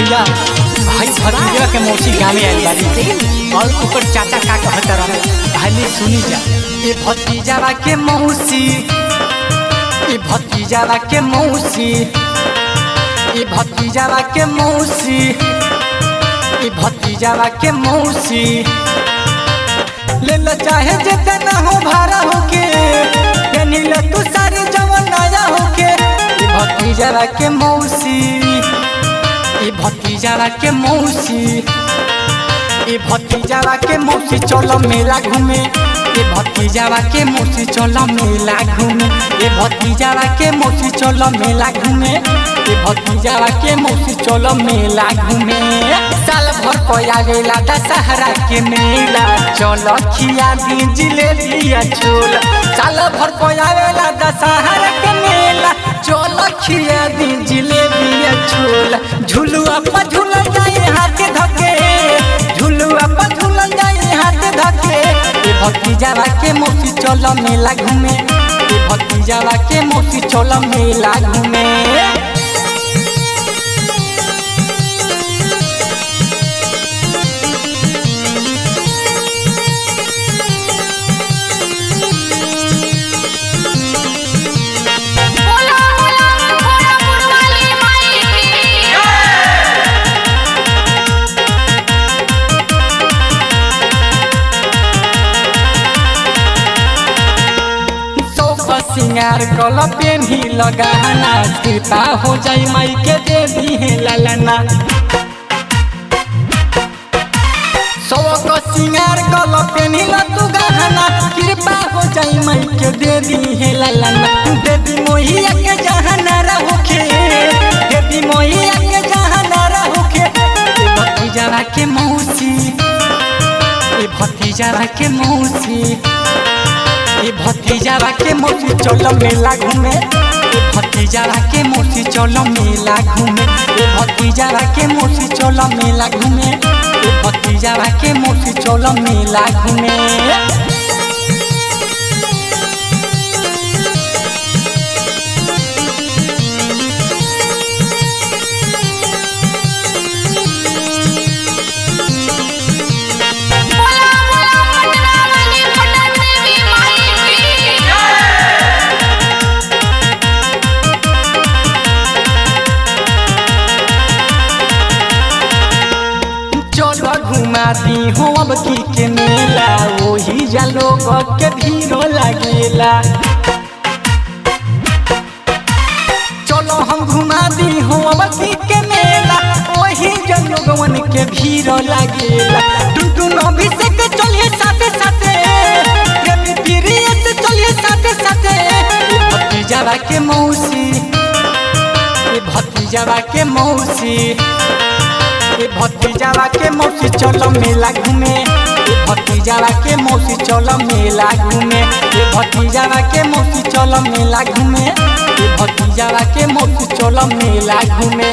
भैया भाई भतीजा के मौसी गाँव आयल बारी और ऊपर चाचा का कहत रहे भाई सुनी जा। ये भतीजावा के मौसी, ये भतीजावा के मौसी, ये भतीजावा के मौसी, ये भतीजावा के मौसी ले लो चाहे जितना हो भाड़ा होके यानी लो तू सारी जवन नया होके। ये भतीजावा के मौसी, ये भतीजावा के मौसी, ये भतीजावा के मौसी चलो मेला घूमे। ये भतीजावा के मौसी चलो मेला घूमे। ये भतीजावा के मौसी चलो मेला घूमे। ये भतीजावा के मौसी चलो मेला घूमे। साल भर पया गेला दशहरा के मेला चलो खिया दी जिलेबिया छोला। साल भर पया गेला दशहरा के मेला चलो खिया दी जिलेबिया छोला। झुलुआ पर झूलन जाए हाथ धके, झुलुआ पर झूलन जाए हाथ धके। ये भतीजावा के मौसी चलो मेला घूमे। ये भतीजावा के मौसी चलो मेला घूमे। सिंगार कल पेन्ही लगाना कृपा हो जाई माई के दे दी है ललना। सौ को सिंगार कल पेन्ही तू गहना कृपा हो जाई माई के दे दी है ललना। देवी मोहिया के जहाना रहोखे, देवी मोहिया के जहाना रहोखे। ये भतीजावा के मौसी, ये भतीजावा के मौसी, ये भतीजावा के मौसी चलो मेला घूमे। ये भतीजावा के मौसी चलो मेला घूमे। ये भतीजावा के मौसी चलो मेला घूमे। ये भतीजावा के मौसी चलो मेला घूमे। घुमा दी हो अब की के मेला वही जा लोग के भीड़ो लगेला। चलो हम घुमा दी हो अब की के मेला वही जा लोगवन के भीड़ो लगेला। टुनटुन अभिषेक चलिए साथे साथे, प्रेमी प्रिय से चलिए साथे साथे। ये भतीजावा के मौसी, ये भतीजावा के मौसी, ये भतीजावा के मौसी चलो मेला घूमे। ये भतीजावा के मौसी चलो मेला घूमे। ये भतीजावा के मौसी चलो मेला घूमे। ये भतीजावा के मौसी चलो मेला घूमे।